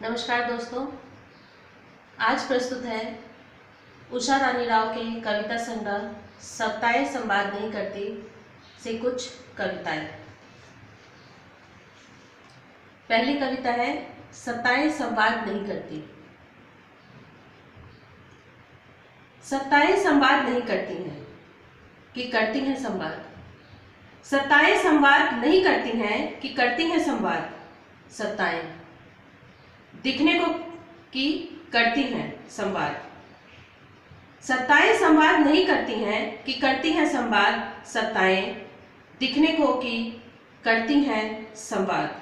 नमस्कार दोस्तों, आज प्रस्तुत है उषा रानी राव के कविता संग्रह सप्ताहे संवाद नहीं करती से कुछ कविताएं। पहली कविता है सप्ताहे संवाद नहीं करती। सप्ताहे संवाद नहीं करती हैं कि करती हैं संवाद। सप्ताहे संवाद नहीं करती हैं कि करती हैं संवाद। सप्ताहे दिखने को कि करती हैं संवाद। सत्ताएं संवाद नहीं करती हैं कि करती हैं संवाद। सत्ताएं दिखने को कि करती हैं संवाद।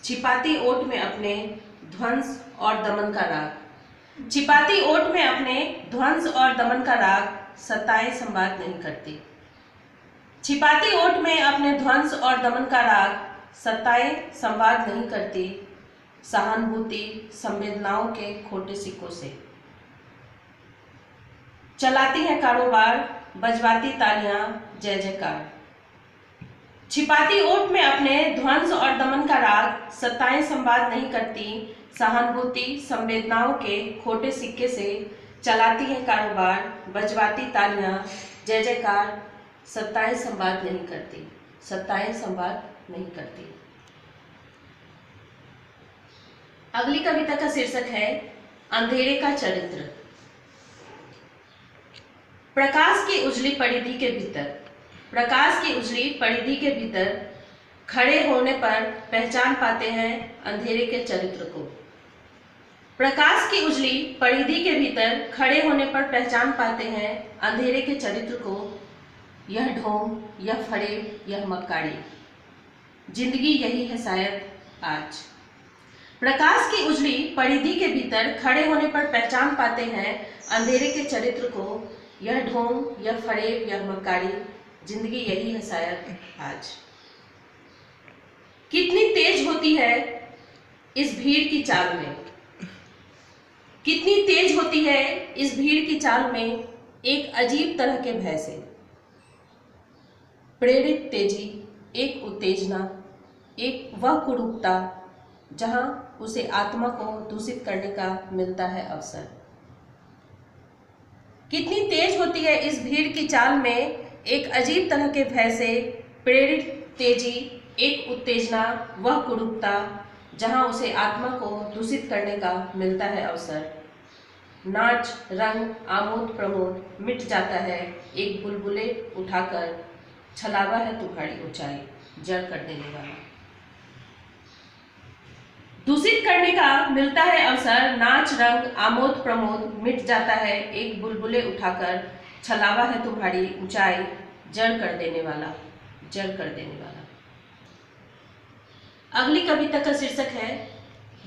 छिपाती ओट में अपने ध्वंस और दमन का राग। छिपाती ओट में अपने ध्वंस और दमन का राग। सत्ताएं संवाद नहीं करती। छिपाती ओट में अपने ध्वंस और दमन का राग। सत्ताएं संवाद नहीं करती सहानुभूति संवेदनाओं के खोटे सिक्कों से। चलाती है कारोबार बजवाती तालियां जय जयकार। छिपाती ओट में अपने ध्वंस और दमन का राग। सत्ताएं संवाद नहीं करती सहानुभूति संवेदनाओं के खोटे सिक्के से। चलाती है कारोबार बजवाती तालियां जय जयकार। सत्ताएं संवाद नहीं करती। सत्ताएं संवाद नहीं करती। अगली कविता का शीर्षक है अंधेरे का चरित्र। प्रकाश की उजली परिधि के भीतर, प्रकाश की उजली परिधि के भीतर खड़े होने पर पहचान पाते हैं अंधेरे के चरित्र को। प्रकाश की उजली परिधि के भीतर खड़े होने पर पहचान पाते हैं अंधेरे के चरित्र को। यह ढोंग, यह फरेब, यह मक्कारी, जिंदगी यही है शायद आज। प्रकाश की उजली परिधि के भीतर खड़े होने पर पहचान पाते हैं अंधेरे के चरित्र को। यह ढोंग, यह फरेब, यह मक्कारी, जिंदगी यही है शायद आज। कितनी तेज होती है इस भीड़ की चाल में, कितनी तेज होती है इस भीड़ की चाल में एक अजीब तरह के भय से। प्रेरित तेजी, एक उत्तेजना, एक वह कुरूपता जहां उसे आत्मा को दूषित करने का मिलता है अवसर। कितनी तेज होती है इस भीड़ की चाल में एक अजीब तरह के भय से। प्रेरित तेजी, एक उत्तेजना, वह कुरूपता जहां उसे आत्मा को दूषित करने का मिलता है अवसर। नाच रंग आमोद प्रमोद मिट जाता है एक बुलबुले उठाकर। छलावा है तुम्हारी ऊंचाई जड़ कर देने वाला। दूषित करने का मिलता है अवसर। नाच रंग आमोद प्रमोद मिट जाता है एक बुलबुले उठाकर। छलावा है तुम्हारी ऊंचाई जड़ कर देने वाला, जड़ कर देने वाला। अगली कविता का शीर्षक है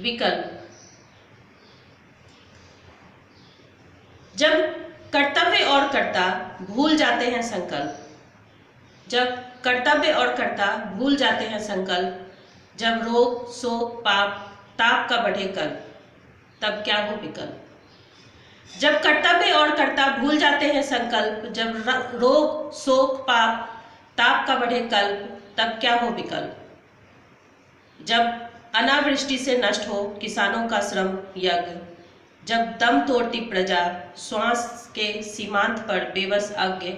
विकल्प। जब कर्तव्य और कर्ता भूल जाते हैं संकल्प, जब कर्तव्य और कर्ता भूल जाते हैं संकल्प। जब रोग शोक पाप ताप का बढ़े कल्प, तब क्या हो विकल्प। जब कर्तव्य और कर्ता भूल जाते हैं संकल्प। जब रोग शोक पाप ताप का बढ़े कल्प, तब क्या हो विकल्प। जब अनावृष्टि से नष्ट हो किसानों का श्रम यज्ञ। जब दम तोड़ती प्रजा श्वास के सीमांत पर बेबस अज्ञ,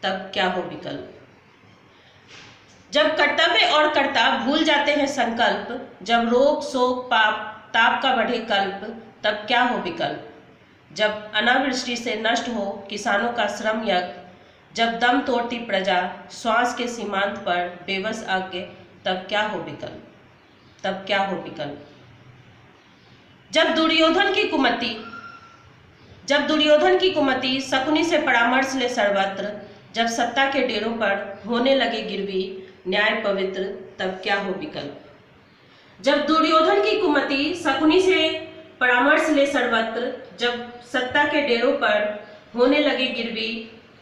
तब क्या हो विकल्प। जब कर्तव्य और कर्ता भूल जाते हैं संकल्प। जब रोग शोक पाप ताप का बढ़े कल्प, तब क्या हो विकल्प। जब अनावृष्टि से नष्ट हो किसानों का श्रम यज्ञ। जब दम तोड़ती प्रजा श्वास के सीमांत पर बेबस अज्ञ, तब क्या हो विकल्प, तब क्या हो विकल्प। जब दुर्योधन की कुमति, जब दुर्योधन की कुमति शकुनी से परामर्श ले सर्वत्र। जब सत्ता के डेरों पर होने लगे गिरवी न्याय पवित्र, तब क्या हो विकल्प। जब दुर्योधन की कुमति शकुनी से परामर्श ले सर्वत्र। जब सत्ता के डेरों पर होने लगे गिरवी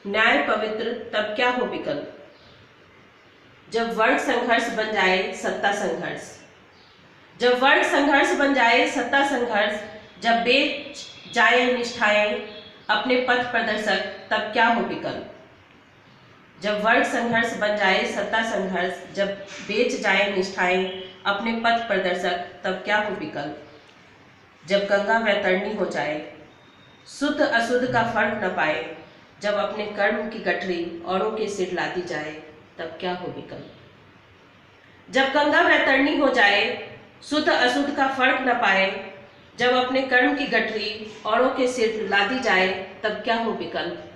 न्याय पवित्र, तब क्या हो विकल्प। जब वर्ग संघर्ष बन जाए सत्ता संघर्ष, जब वर्ग संघर्ष बन जाए सत्ता संघर्ष। जब बेच जाए निष्ठाएं अपने पथ प्रदर्शक, तब क्या हो विकल्प। जब वर्ग संघर्ष बन जाए सत्ता संघर्ष। जब बेच जाए निष्ठाएं अपने पथ प्रदर्शक, तब क्या हो विकल्प। जब गंगा वैतरणी हो जाए, शुद्ध अशुद्ध का फर्क न पाए, जब अपने कर्म की गठरी औरों के सिर लादी जाए, तब क्या हो विकल्प। जब गंगा वैतरणी हो जाए, शुद्ध अशुद्ध का फर्क न पाए, जब अपने कर्म की गठरी औरों के सिर लादी जाए, तब क्या हो विकल्प।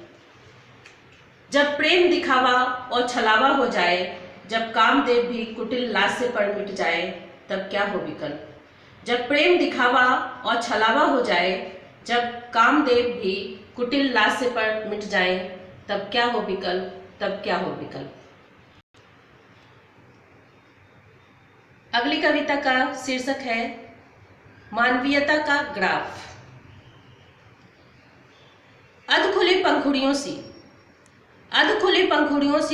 जब प्रेम दिखावा और छलावा हो जाए, जब कामदेव भी कुटिल लास्य पर मिट जाए, तब क्या हो विकल्प। जब प्रेम दिखावा और छलावा हो जाए, जब कामदेव भी कुटिल लास्य पर मिट जाए, तब क्या हो विकल्प, तब क्या हो विकल्प। अगली कविता का शीर्षक है मानवीयता का ग्राफ। अधखुली पंखुड़ियों सी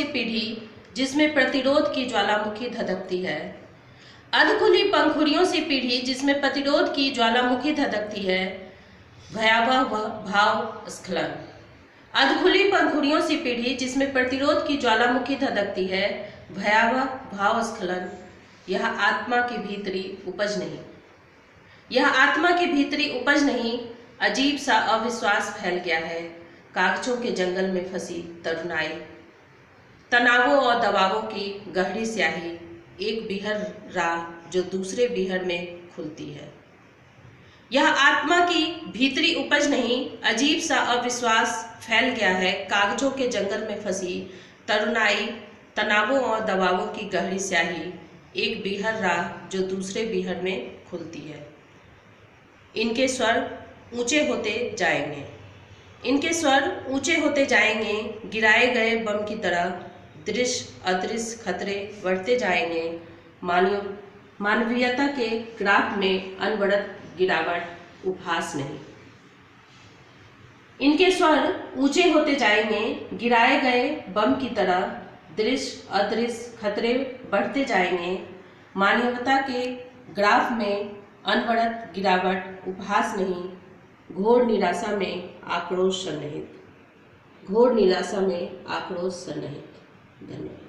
पीढ़ी जिसमें प्रतिरोध की ज्वालामुखी धधकती है। अधखुली पंखुड़ियों सी पीढ़ी जिसमें प्रतिरोध की ज्वालामुखी धधकती है, भयावह भाव स्खलन। अधखुली पंखुड़ियों सी पीढ़ी जिसमें प्रतिरोध की ज्वालामुखी धधकती है, भयावह भाव स्खलन। यह आत्मा की भीतरी उपज नहीं, यह आत्मा की भीतरी उपज नहीं, अजीब सा अविश्वास फैल गया है। कागजों के जंगल में फंसी तरुणाई, तनावों और दबावों की गहरी स्याही, एक बीहर राह जो दूसरे बीहर में खुलती है। यह आत्मा की भीतरी उपज नहीं, अजीब सा अविश्वास फैल गया है। कागजों के जंगल में फंसी तरुणाई, तनावों और दबावों की गहरी स्याही, एक बीहर राह जो दूसरे बीहर में खुलती है। इनके स्वर ऊंचे होते जाएंगे, इनके स्वर ऊंचे होते जाएंगे, गिराए गए बम की तरह दृश्य अदृश्य खतरे बढ़ते जाएंगे। मानवीयता के ग्राफ में अनवरत गिरावट, उपहास नहीं। इनके स्वर ऊंचे होते जाएंगे, गिराए गए बम की तरह दृश्य अदृश्य खतरे बढ़ते जाएंगे। मानवता के ग्राफ में अनवरत गिरावट, उपहास नहीं। घोर निराशा में आक्रोश सन्निहित, घोर निराशा में आक्रोश सन्निहित। धन्यवाद।